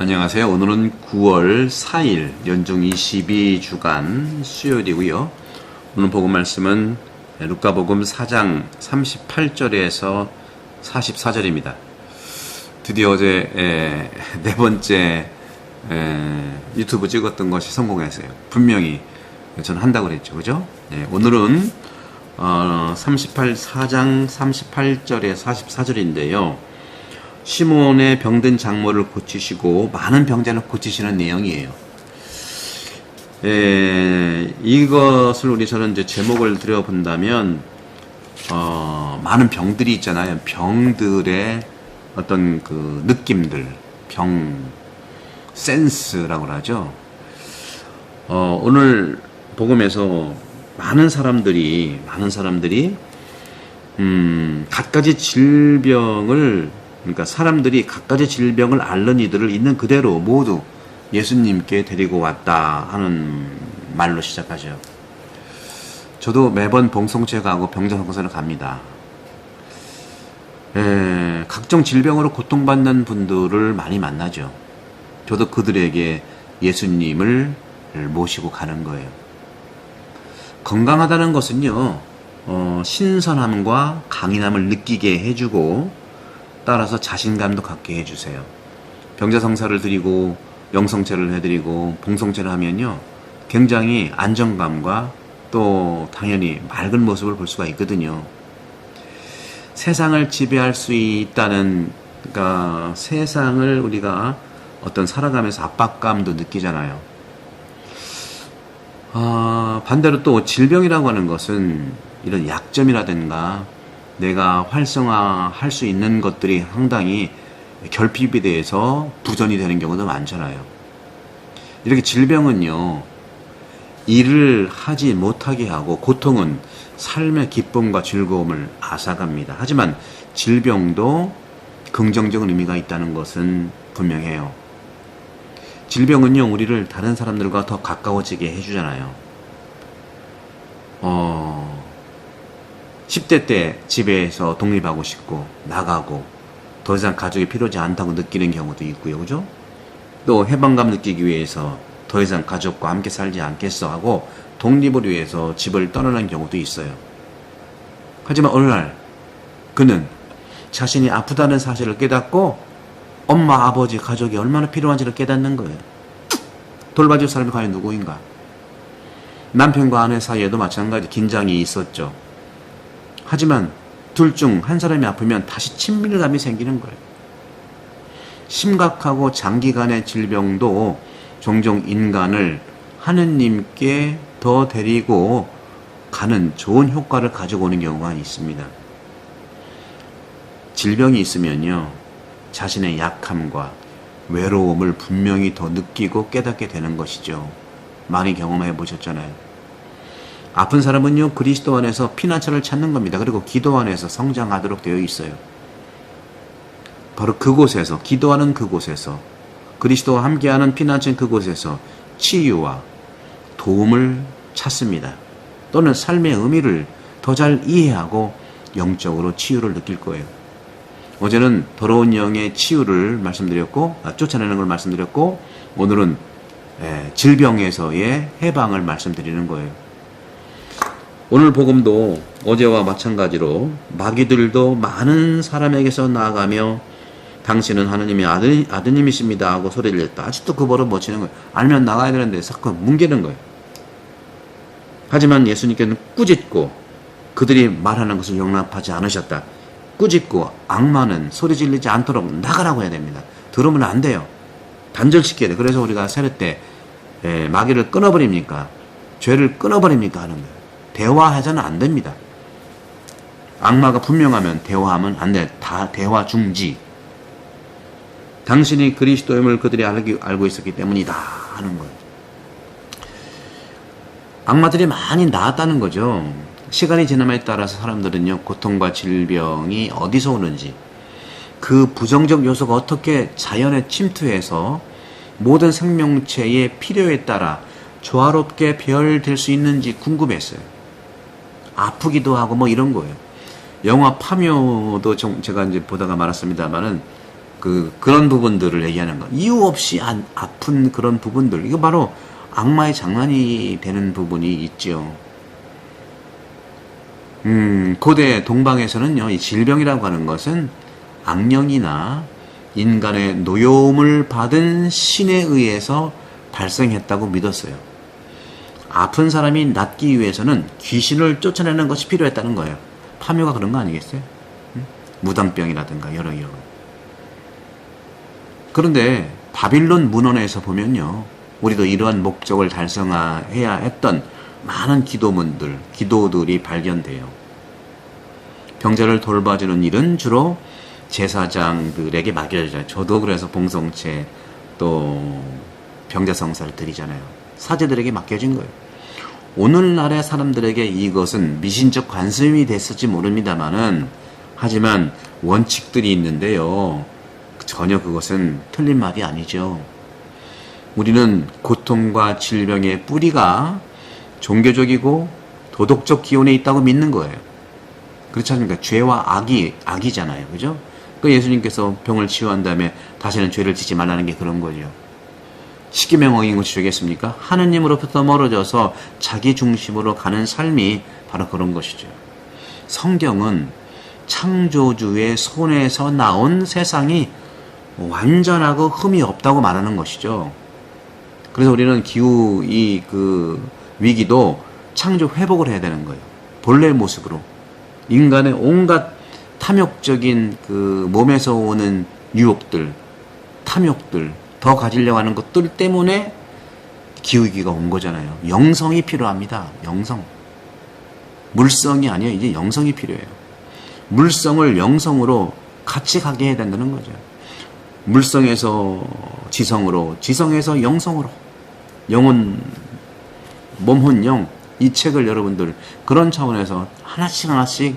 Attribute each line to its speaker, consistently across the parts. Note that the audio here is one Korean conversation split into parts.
Speaker 1: 안녕하세요. 오늘은 9월 4일 연중 22주간 수요일이고요. 오늘 복음 말씀은 루카복음 4장 38절에서 44절입니다. 드디어 어제 네 번째 유튜브 찍었던 것이 성공했어요. 분명히 저는 한다고 그랬죠. 그죠? 네, 오늘은 4장 38절에 44절인데요. 시몬의 병든 장모를 고치시고 많은 병자를 고치시는 내용이에요. 이것을 저는 이제 제목을 드려본다면 많은 병들이 있잖아요. 병들의 어떤 그 느낌들, 병 센스라고 하죠. 오늘 복음에서 많은 사람들이 갖가지 질병을, 그러니까 사람들이 갖가지 질병을 앓는 이들을 있는 그대로 모두 예수님께 데리고 왔다 하는 말로 시작하죠. 저도 매번 봉송체 가고 병자성사를 갑니다. 각종 질병으로 고통받는 분들을 많이 만나죠. 저도 그들에게 예수님을 모시고 가는 거예요. 건강하다는 것은요, 신선함과 강인함을 느끼게 해주고 따라서 자신감도 갖게 해주세요. 병자성사를 드리고 영성체를 해드리고 봉송체를 하면요, 굉장히 안정감과 또 당연히 맑은 모습을 볼 수가 있거든요. 세상을 지배할 수 있다는, 그러니까 세상을 우리가 어떤 살아가면서 압박감도 느끼잖아요. 반대로 또 질병이라고 하는 것은 이런 약점이라든가 내가 활성화할 수 있는 것들이 상당히 결핍이 돼서 부전이 되는 경우도 많잖아요. 이렇게 질병은요, 일을 하지 못하게 하고 고통은 삶의 기쁨과 즐거움을 앗아갑니다. 하지만 질병도 긍정적인 의미가 있다는 것은 분명해요. 질병은요, 우리를 다른 사람들과 더 가까워지게 해주잖아요. 10대 때 집에서 독립하고 싶고 나가고 더 이상 가족이 필요하지 않다고 느끼는 경우도 있고요. 그죠? 또 해방감 느끼기 위해서 더 이상 가족과 함께 살지 않겠어 하고 독립을 위해서 집을 떠나는 경우도 있어요. 하지만 어느 날 그는 자신이 아프다는 사실을 깨닫고 엄마, 아버지, 가족이 얼마나 필요한지를 깨닫는 거예요. 돌봐줄 사람이 과연 누구인가? 남편과 아내 사이에도 마찬가지 긴장이 있었죠. 하지만 둘 중 한 사람이 아프면 다시 친밀감이 생기는 거예요. 심각하고 장기간의 질병도 종종 인간을 하느님께 더 데리고 가는 좋은 효과를 가지고 오는 경우가 있습니다. 질병이 있으면요, 자신의 약함과 외로움을 분명히 더 느끼고 깨닫게 되는 것이죠. 많이 경험해 보셨잖아요. 아픈 사람은요, 그리스도 안에서 피난처를 찾는 겁니다. 그리고 기도 안에서 성장하도록 되어 있어요. 바로 그곳에서, 기도하는 그곳에서, 그리스도와 함께하는 피난처인 그곳에서 치유와 도움을 찾습니다. 또는 삶의 의미를 더 잘 이해하고 영적으로 치유를 느낄 거예요. 어제는 더러운 영의 치유를 말씀드렸고, 쫓아내는 걸 말씀드렸고, 오늘은 질병에서의 해방을 말씀드리는 거예요. 오늘 복음도 어제와 마찬가지로 마귀들도 많은 사람에게서 나아가며 당신은 하느님의 아드님이십니다 하고 소리를 냈다. 아직도 그 버릇 못 치는 거예요. 알면 나가야 되는데 자꾸 뭉개는 거예요. 하지만 예수님께는 꾸짖고 그들이 말하는 것을 용납하지 않으셨다. 꾸짖고 악마는 소리 질리지 않도록 나가라고 해야 됩니다. 들으면 안 돼요. 단절시켜야 돼요. 그래서 우리가 세례 때 마귀를 끊어버립니까? 죄를 끊어버립니까? 하는 거예요. 대화하자는 안 됩니다. 악마가 분명하면 대화하면 안 돼. 다 대화 중지. 당신이 그리스도임을 그들이 알고 있었기 때문이다 하는 거예요. 악마들이 많이 나았다는 거죠. 시간이 지남에 따라서 사람들은요, 고통과 질병이 어디서 오는지, 그 부정적 요소가 어떻게 자연에 침투해서 모든 생명체의 필요에 따라 조화롭게 배열될 수 있는지 궁금했어요. 아프기도 하고 뭐 이런 거예요. 영화 파묘도 제가 이제 보다가 말았습니다만은 그런 부분들을 얘기하는 거. 이유 없이 아픈 그런 부분들. 이거 바로 악마의 장난이 되는 부분이 있죠. 고대 동방에서는요, 이 질병이라고 하는 것은 악령이나 인간의 노여움을 받은 신에 의해서 발생했다고 믿었어요. 아픈 사람이 낫기 위해서는 귀신을 쫓아내는 것이 필요했다는 거예요. 파묘가 그런 거 아니겠어요? 무당병이라든가 여러. 그런데 바빌론 문헌에서 보면요, 우리도 이러한 목적을 달성해야 했던 많은 기도들이 발견돼요. 병자를 돌봐주는 일은 주로 제사장들에게 맡겨져요. 저도 그래서 봉성체 또 병자성사를 드리잖아요. 사제들에게 맡겨진 거예요. 오늘날의 사람들에게 이것은 미신적 관습이 됐을지 모릅니다만은, 하지만 원칙들이 있는데요, 전혀 그것은 틀린 말이 아니죠. 우리는 고통과 질병의 뿌리가 종교적이고 도덕적 기원에 있다고 믿는 거예요. 그렇지 않습니까? 죄와 악이잖아요. 그죠? 그 예수님께서 병을 치유한 다음에 다시는 죄를 짓지 말라는 게 그런 거죠. 십계명 어긴 것이 죄겠습니까? 하느님으로부터 멀어져서 자기 중심으로 가는 삶이 바로 그런 것이죠. 성경은 창조주의 손에서 나온 세상이 완전하고 흠이 없다고 말하는 것이죠. 그래서 우리는 기후 위기도 창조 회복을 해야 되는 거예요. 본래의 모습으로. 인간의 온갖 탐욕적인 몸에서 오는 유혹들, 탐욕들, 더 가지려고 하는 것들 때문에 기후위기가 온 거잖아요. 영성이 필요합니다. 영성. 물성이 아니에요. 이제 영성이 필요해요. 물성을 영성으로 같이 가게 해야 된다는 거죠. 물성에서 지성으로, 지성에서 영성으로. 영혼, 몸혼 영. 이 책을 여러분들 그런 차원에서 하나씩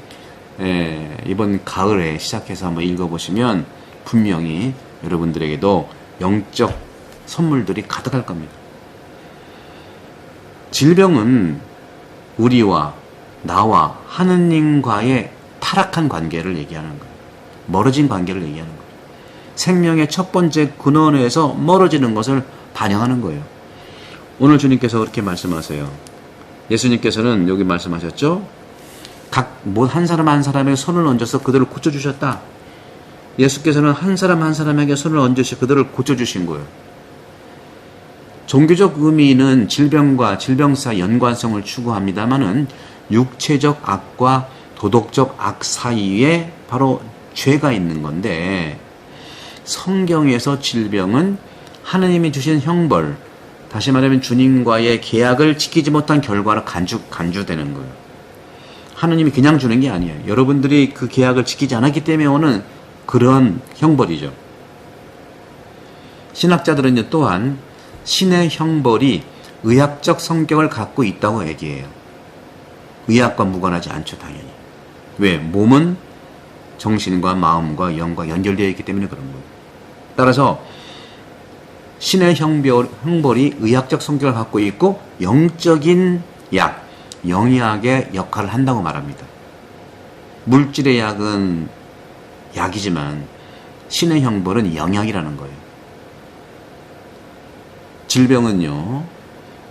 Speaker 1: 이번 가을에 시작해서 한번 읽어보시면 분명히 여러분들에게도 영적 선물들이 가득할 겁니다. 질병은 우리와 나와 하느님과의 타락한 관계를 얘기하는 거예요. 멀어진 관계를 얘기하는 거예요. 생명의 첫 번째 근원에서 멀어지는 것을 반영하는 거예요. 오늘 주님께서 그렇게 말씀하세요. 예수님께서는 여기 말씀하셨죠? 한 사람 한 사람에게 손을 얹어서 그들을 고쳐주셨다. 예수께서는 한 사람 한 사람에게 손을 얹으시 그들을 고쳐주신 거예요. 종교적 의미는 질병과 질병사 연관성을 추구합니다만은 육체적 악과 도덕적 악 사이에 바로 죄가 있는 건데, 성경에서 질병은 하느님이 주신 형벌, 다시 말하면 주님과의 계약을 지키지 못한 결과로 간주되는 거예요. 하느님이 그냥 주는 게 아니에요. 여러분들이 그 계약을 지키지 않았기 때문에 오는 그런 형벌이죠. 신학자들은 또한 신의 형벌이 의학적 성격을 갖고 있다고 얘기해요. 의학과 무관하지 않죠, 당연히. 왜? 몸은 정신과 마음과 영과 연결되어 있기 때문에 그런 거예요. 따라서 신의 형벌이 의학적 성격을 갖고 있고 영적인 약, 영약의 역할을 한다고 말합니다. 물질의 약은 약이지만 신의 형벌은 영약이라는 거예요. 질병은요,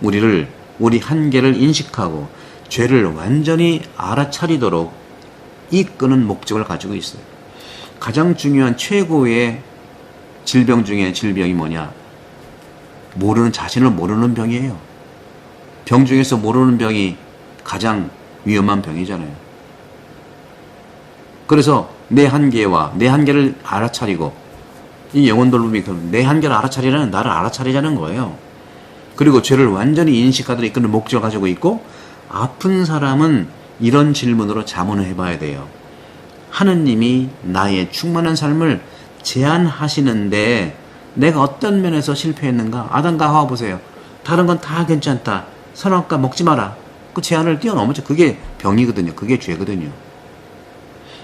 Speaker 1: 우리 한계를 인식하고 죄를 완전히 알아차리도록 이끄는 목적을 가지고 있어요. 가장 중요한 최고의 질병 중에 질병이 뭐냐? 자신을 모르는 병이에요. 병 중에서 모르는 병이 가장 위험한 병이잖아요. 그래서 내 한계를 알아차리고, 이 영혼 돌봄이 내 한계를 알아차리라는 나를 알아차리자는 거예요. 그리고 죄를 완전히 인식하도록 이끄는 목적을 가지고 있고, 아픈 사람은 이런 질문으로 자문을 해봐야 돼요. 하느님이 나의 충만한 삶을 제한하시는데 내가 어떤 면에서 실패했는가? 아담과 하와 보세요. 다른 건 다 괜찮다. 선악과 먹지 마라. 그 제한을 뛰어넘었죠. 그게 병이거든요. 그게 죄거든요.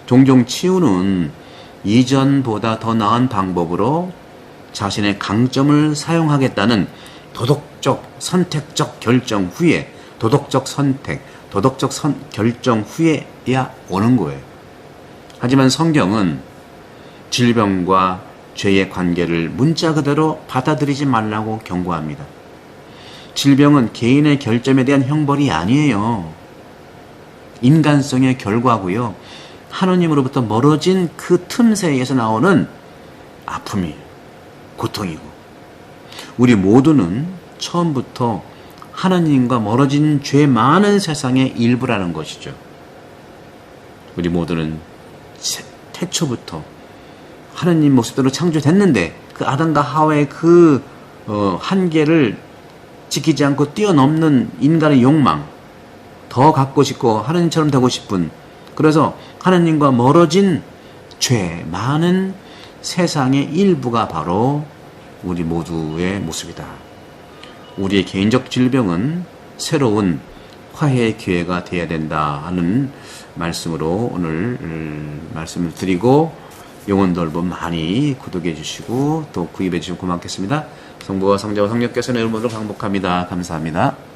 Speaker 1: 종종 치유는 이전보다 더 나은 방법으로 자신의 강점을 사용하겠다는 도덕적 선택적 결정 후에, 결정 후에야 오는 거예요. 하지만 성경은 질병과 죄의 관계를 문자 그대로 받아들이지 말라고 경고합니다. 질병은 개인의 결점에 대한 형벌이 아니에요. 인간성의 결과고요. 하느님으로부터 멀어진 그 틈새에서 나오는 아픔이에요. 고통이고. 우리 모두는 처음부터 하나님과 멀어진 죄 많은 세상의 일부라는 것이죠. 우리 모두는 태초부터 하나님 모습대로 창조됐는데 그 아담과 하와의 그 한계를 지키지 않고 뛰어넘는 인간의 욕망, 더 갖고 싶고 하나님처럼 되고 싶은, 그래서 하나님과 멀어진 죄 많은 세상의 일부가 바로 우리 모두의 모습이다. 우리의 개인적 질병은 새로운 화해의 기회가 되어야 된다 하는 말씀으로 오늘 말씀을 드리고, 영혼 돌봄 많이 구독해 주시고 또 구입해 주시면 고맙겠습니다. 성부와 성자와 성령께서는 여러분을 반복합니다. 감사합니다.